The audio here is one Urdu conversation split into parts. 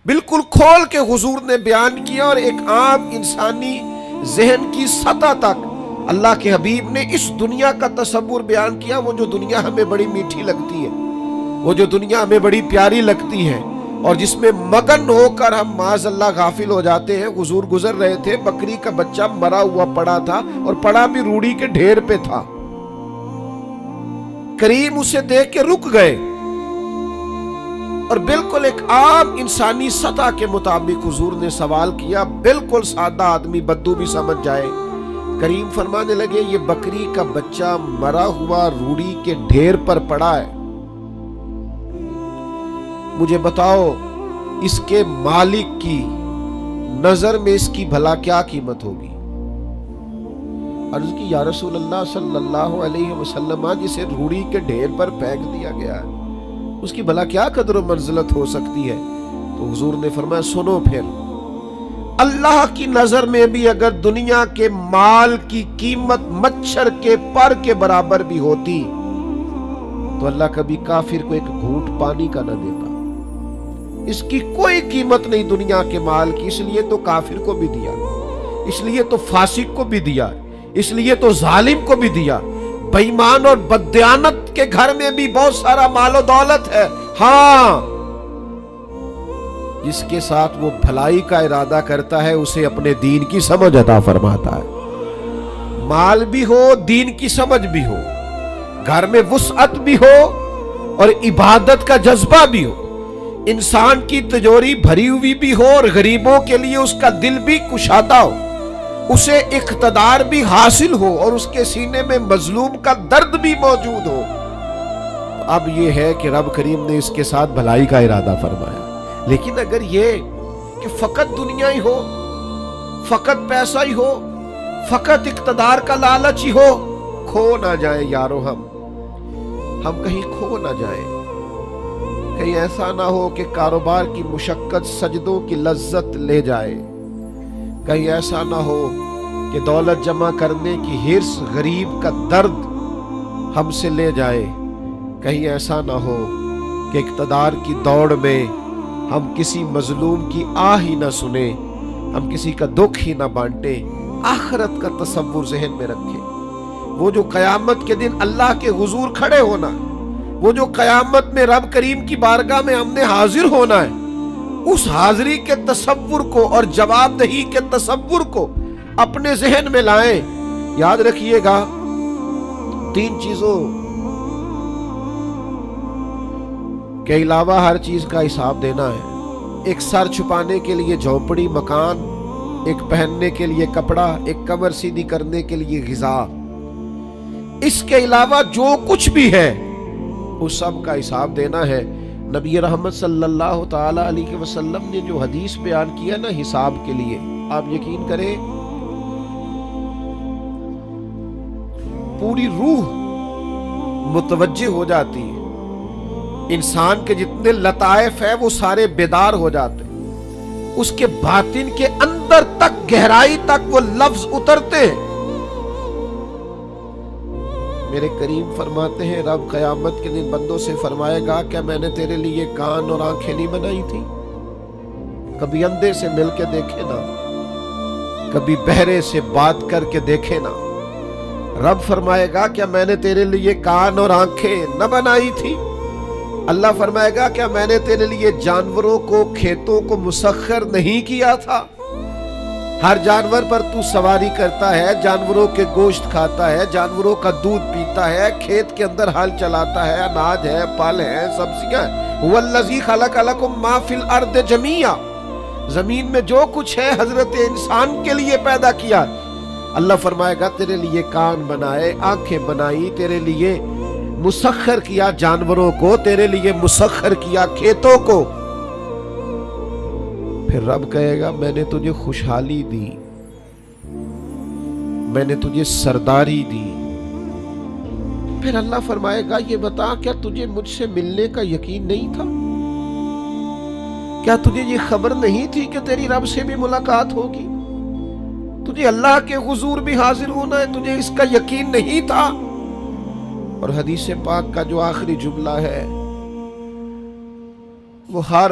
بالکل کھول کے حضور نے بیان کیا، اور ایک عام انسانی ذہن کی سطح تک اللہ کے حبیب نے اس دنیا کا تصور بیان کیا۔ وہ جو دنیا ہمیں بڑی میٹھی لگتی ہے، وہ جو دنیا ہمیں بڑی پیاری لگتی ہے، اور جس میں مگن ہو کر ہم معاذ اللہ غافل ہو جاتے ہیں۔ حضور گزر رہے تھے، بکری کا بچہ مرا ہوا پڑا تھا، اور پڑا بھی روڑی کے ڈھیر پہ تھا۔ کریم اسے دیکھ کے رک گئے، اور بالکل ایک عام انسانی سطح کے مطابق حضور نے سوال کیا، بالکل سادہ آدمی بدو بھی سمجھ جائے۔ کریم فرمانے لگے، یہ بکری کا بچہ مرا ہوا روڑی کے ڈھیر پر پڑا ہے، مجھے بتاؤ اس کے مالک کی نظر میں اس کی بھلا کیا قیمت ہوگی؟ عرض کی، یا رسول اللہ صلی اللہ علیہ وسلم، جسے روڑی کے ڈھیر پر پھینک دیا گیا ہے، اس کی بھلا کیا قدر و منزلت ہو سکتی ہے؟ تو حضور نے فرمایا، سنو پھر، اللہ کی نظر میں بھی اگر دنیا کے مال کی قیمت مچھر کے پر کے برابر بھی ہوتی تو اللہ کبھی کافر کو ایک گھونٹ پانی کا نہ دیتا۔ اس کی کوئی قیمت نہیں دنیا کے مال کی، اس لیے تو کافر کو بھی دیا، اس لیے تو فاسق کو بھی دیا، اس لیے تو ظالم کو بھی دیا۔ بے ایمان اور بددیانت کے گھر میں بھی بہت سارا مال و دولت ہے، ہاں جس کے ساتھ وہ بھلائی کا ارادہ کرتا ہے اسے اپنے دین کی سمجھ عطا فرماتا ہے۔ مال بھی ہو، دین کی سمجھ بھی ہو، گھر میں وسعت بھی ہو اور عبادت کا جذبہ بھی ہو، انسان کی تجوری بھری ہوئی بھی ہو اور غریبوں کے لیے اس کا دل بھی کشادہ ہو، اسے اقتدار بھی حاصل ہو اور اس کے سینے میں مظلوم کا درد بھی موجود ہو۔ اب یہ ہے کہ رب کریم نے اس کے ساتھ بھلائی کا ارادہ فرمایا۔ لیکن اگر یہ کہ فقط دنیا ہی ہو، فقط پیسہ ہی ہو، فقط اقتدار کا لالچ ہی ہو، کھو نہ جائیں یارو، ہم کہیں کھو نہ جائیں۔ کہیں ایسا نہ ہو کہ کاروبار کی مشقت سجدوں کی لذت لے جائے، کہیں ایسا نہ ہو کہ دولت جمع کرنے کی حرص غریب کا درد ہم سے لے جائے، کہیں ایسا نہ ہو کہ اقتدار کی دوڑ میں ہم کسی مظلوم کی آہ ہی نہ سنیں، ہم کسی کا دکھ ہی نہ بانٹیں۔ آخرت کا تصور ذہن میں رکھیں، وہ جو قیامت کے دن اللہ کے حضور کھڑے ہونا ہے، وہ جو قیامت میں رب کریم کی بارگاہ میں ہم نے حاضر ہونا ہے، اس حاضری کے تصور کو اور جواب دہی کے تصور کو اپنے ذہن میں لائیں۔ یاد رکھیے گا، 3 چیزوں کے علاوہ ہر چیز کا حساب دینا ہے۔ ایک سر چھپانے کے لیے جھونپڑی مکان، ایک پہننے کے لیے کپڑا، ایک کمر سیدھی کرنے کے لیے غذا۔ اس کے علاوہ جو کچھ بھی ہے اس سب کا حساب دینا ہے۔ نبی رحمت صلی اللہ تعالی علیہ وسلم نے جو حدیث بیان کیا نا حساب کے لیے، آپ یقین کریں پوری روح متوجہ ہو جاتی ہے، انسان کے جتنے لطائف ہیں وہ سارے بیدار ہو جاتے ہیں، اس کے باطن کے اندر تک گہرائی تک وہ لفظ اترتے ہیں۔ میرے کریم فرماتے ہیں، رب قیامت کے دن بندوں سے فرمائے گا، کیا میں نے تیرے لیے کان اور آنکھیں نہیں بنائی تھی؟ کبھی اندھے سے مل کے دیکھے نا، کبھی بہرے سے بات کر کے دیکھے نا۔ رب فرمائے گا، کیا میں نے تیرے لیے کان اور آنکھیں نہ بنائی تھی؟ اللہ فرمائے گا، کیا میں نے تیرے لیے جانوروں کو، کھیتوں کو مسخر نہیں کیا تھا؟ ہر جانور پر تو سواری کرتا ہے، جانوروں کے گوشت کھاتا ہے، جانوروں کا دودھ پیتا ہے، کھیت کے اندر ہل چلاتا ہے، اناج ہے، پھل ہے، سبزیاں ہیں۔ وَالَّذِي خَلَقَ لَكُم مَّا فِي الْأَرْضِ جَمِيعًا، زمین میں جو کچھ ہے حضرت انسان کے لیے پیدا کیا۔ اللہ فرمائے گا، تیرے لیے کان بنائے، آنکھیں بنائی، تیرے لیے مسخر کیا جانوروں کو، تیرے لیے مسخر کیا کھیتوں کو۔ پھر رب کہے گا، میں نے تجھے خوشحالی دی، میں نے تجھے سرداری دی۔ پھر اللہ فرمائے گا، یہ بتا، کیا تجھے مجھ سے ملنے کا یقین نہیں تھا؟ کیا تجھے یہ خبر نہیں تھی کہ تیری رب سے بھی ملاقات ہوگی؟ تجھے اللہ کے حضور بھی حاضر ہونا ہے، تجھے اس کا یقین نہیں تھا؟ اور حدیث پاک کا جو آخری جملہ ہے وہ ہر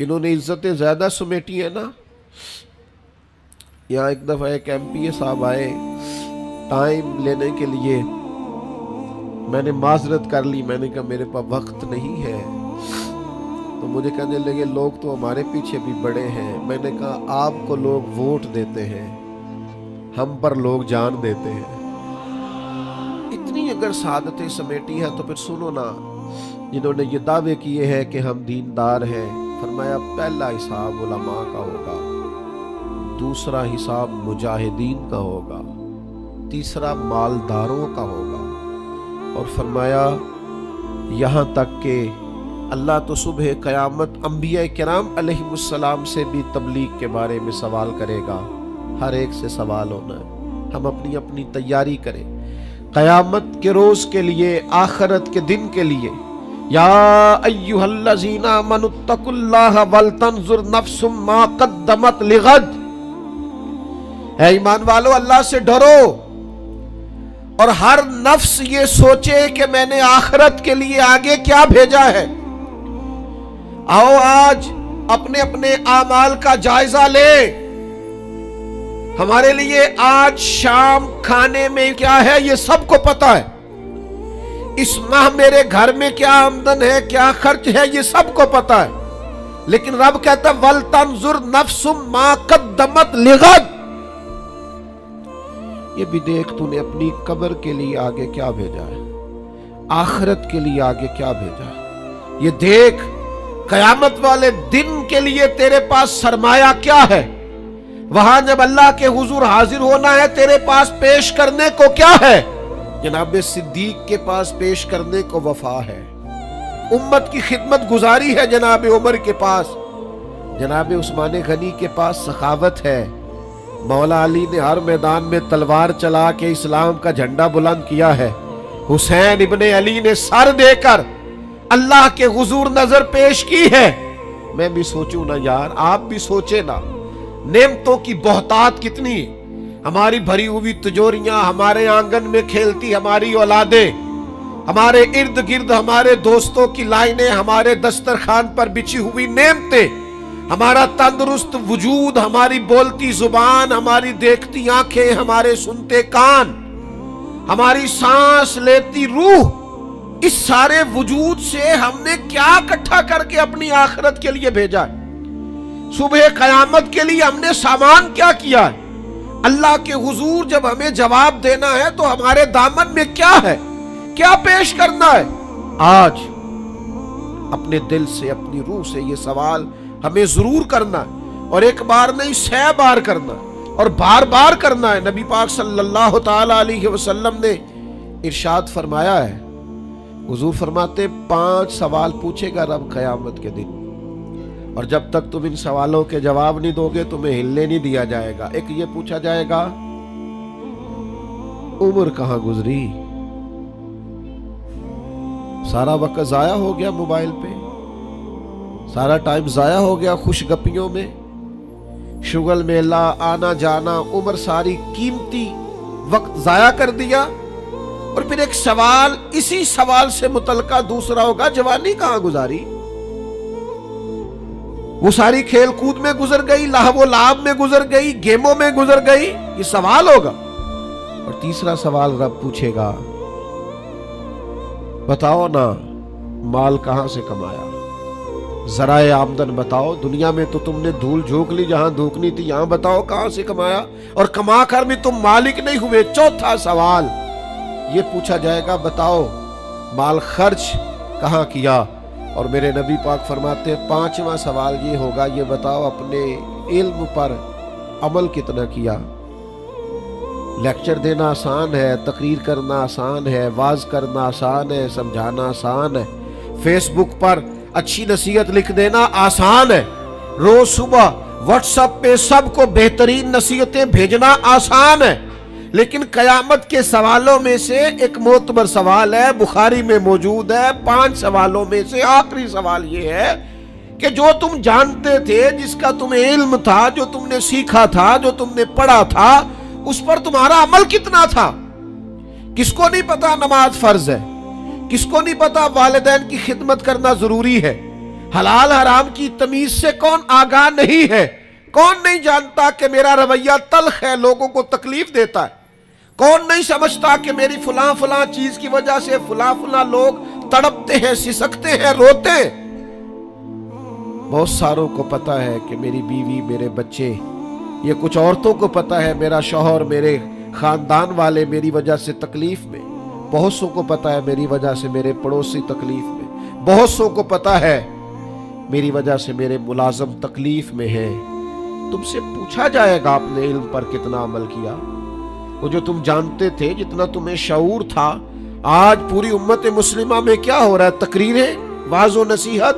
انہوں نے عزتیں زیادہ سمیٹی ہیں نا. یہاں ایک دفعہ ایک MP صاحب آئے ٹائم لینے کے لیے. میں نے معذرت کر لی, میں نے کہا میرے پاس وقت نہیں ہے. تو مجھے کہنے لگے لوگ تو ہمارے پیچھے بھی بڑے ہیں. میں نے کہا آپ کو لوگ ووٹ دیتے ہیں, ہم پر لوگ جان دیتے ہیں. اتنی اگر سعادتیں سمیٹی ہیں تو پھر سنو نا, جنہوں نے یہ دعوے کیے ہیں کہ ہم دیندار ہیں, فرمایا پہلا حساب علماء کا ہوگا, دوسرا حساب مجاہدین کا ہوگا, تیسرا مالداروں کا ہوگا. اور فرمایا یہاں تک کہ اللہ تو صبح قیامت انبیاء کرام علیہ السلام سے بھی تبلیغ کے بارے میں سوال کرے گا. ہر ایک سے سوال ہونا ہے. ہم اپنی اپنی تیاری کریں قیامت کے روز کے لیے, آخرت کے دن کے لیے. یا ایھا الذین آمنوا اتقوا اللہ ولتنظر نفس ما قدمت لغد. اے ایمان والو اللہ سے ڈرو اور ہر نفس یہ سوچے کہ میں نے آخرت کے لیے آگے کیا بھیجا ہے. آؤ آج اپنے اپنے اعمال کا جائزہ لے. ہمارے لیے آج شام کھانے میں کیا ہے یہ سب کو پتا ہے. اس ماہ میرے گھر میں کیا آمدن ہے, کیا خرچ ہے, یہ سب کو پتا ہے. لیکن رب کہتا ہے وَلْتَنْظُرْ نَفْسٌ مَا قَدَّمَتْ لِغَدٍ. یہ بھی دیکھ تو نے اپنی قبر کے لیے آگے کیا بھیجا ہے, آخرت کے لیے آگے کیا بھیجا ہے. یہ دیکھ قیامت والے دن کے لیے تیرے پاس سرمایہ کیا ہے. وہاں جب اللہ کے حضور حاضر ہونا ہے تیرے پاس پیش کرنے کو کیا ہے. جناب صدیق کے پاس پیش کرنے کو وفا ہے, امت کی خدمت گزاری ہے جناب عمر کے پاس, جناب عثمان غنی کے پاس سخاوت ہے. مولا علی نے ہر میدان میں تلوار چلا کے اسلام کا جھنڈا بلند کیا ہے. حسین ابن علی نے سر دے کر اللہ کے حضور نظر پیش کی ہے. میں بھی سوچوں نا یار, آپ بھی سوچے نا, نعمتوں کی بہتات کتنی. ہماری بھری ہوئی تجوریاں, ہمارے آنگن میں کھیلتی ہماری اولادیں, ہمارے ارد گرد ہمارے دوستوں کی لائنیں, ہمارے دسترخوان پر بچھی ہوئی نعمتیں, ہمارا تندرست وجود, ہماری بولتی زبان, ہماری دیکھتی آنکھیں, ہمارے سنتے کان, ہماری سانس لیتی روح. اس سارے وجود سے ہم نے کیا اکٹھا کر کے اپنی آخرت کے لیے بھیجا ہے. صبح قیامت کے لیے ہم نے سامان کیا کیا ہے. اللہ کے حضور جب ہمیں جواب دینا ہے تو ہمارے دامن میں کیا ہے, کیا پیش کرنا ہے. آج اپنے دل سے, اپنی روح سے یہ سوال ہمیں ضرور کرنا ہے, اور ایک بار نہیں 100 بار کرنا ہے, اور بار بار کرنا ہے. نبی پاک صلی اللہ تعالی علیہ وسلم نے ارشاد فرمایا ہے, حضور فرماتے 5 سوال پوچھے گا رب قیامت کے دن, اور جب تک تم ان سوالوں کے جواب نہیں دو گے تمہیں ہلنے نہیں دیا جائے گا. ایک یہ پوچھا جائے گا عمر کہاں گزری, سارا وقت ضائع ہو گیا موبائل پہ, سارا ٹائم ضائع ہو گیا خوش گپیوں میں, شغل میلہ, آنا جانا, عمر ساری قیمتی وقت ضائع کر دیا. اور پھر ایک سوال, اسی سوال سے متعلقہ دوسرا ہوگا جوانی کہاں گزاری, وہ ساری کھیل کود میں گزر گئی, لہو و لعب میں گزر گئی, گیموں میں گزر گئی. یہ سوال ہوگا. اور تیسرا سوال رب پوچھے گا, بتاؤ نا مال کہاں سے کمایا, ذرائع آمدن بتاؤ. دنیا میں تو تم نے دھول جھونک لی, جہاں دھونکنی تھی, یہاں بتاؤ کہاں سے کمایا, اور کما کر بھی تم مالک نہیں ہوئے. چوتھا سوال یہ پوچھا جائے گا, بتاؤ مال خرچ کہاں کیا. اور میرے نبی پاک فرماتے ہیں 5واں سوال یہ ہوگا, یہ بتاؤ اپنے علم پر عمل کتنا کیا. لیکچر دینا آسان ہے, تقریر کرنا آسان ہے, واعظ کرنا آسان ہے, سمجھانا آسان ہے, فیس بک پر اچھی نصیحت لکھ دینا آسان ہے, روز صبح واٹس ایپ پہ سب کو بہترین نصیحتیں بھیجنا آسان ہے. لیکن قیامت کے سوالوں میں سے ایک معتبر سوال ہے, بخاری میں موجود ہے. 5 سوالوں میں سے آخری سوال یہ ہے کہ جو تم جانتے تھے, جس کا تمہیں علم تھا, جو تم نے سیکھا تھا, جو تم نے پڑھا تھا, اس پر تمہارا عمل کتنا تھا. کس کو نہیں پتا نماز فرض ہے, کس کو نہیں پتا والدین کی خدمت کرنا ضروری ہے, حلال حرام کی تمیز سے کون آگاہ نہیں ہے؟ کون نہیں جانتا کہ میرا رویہ تلخ ہے، لوگوں کو تکلیف دیتا ہے؟ کون نہیں سمجھتا کہ میری فلاں فلاں چیز کی وجہ سے فلاں فلاں لوگ تڑپتے ہیں، سسکتے ہیں، روتے ہیں؟ بہت ساروں کو پتا ہے کہ میری بیوی، میرے بچے، یہ کچھ عورتوں کو پتا ہے میرا شوہر، میرے خاندان والے میری وجہ سے تکلیف میں، بہت سو کو پتا ہے میری وجہ سے میرے پڑوسی تکلیف میں، بہت سو کو پتا ہے میری وجہ سے میرے ملازم تکلیف میں ہیں۔ تم سے پوچھا جائے گا آپ نے علم پر کتنا عمل کیا؟ وہ جو تم جانتے تھے، جتنا تمہیں شعور تھا، آج پوری امت مسلمہ میں کیا ہو رہا ہے؟ تقریریں، وعظ و نصیحت،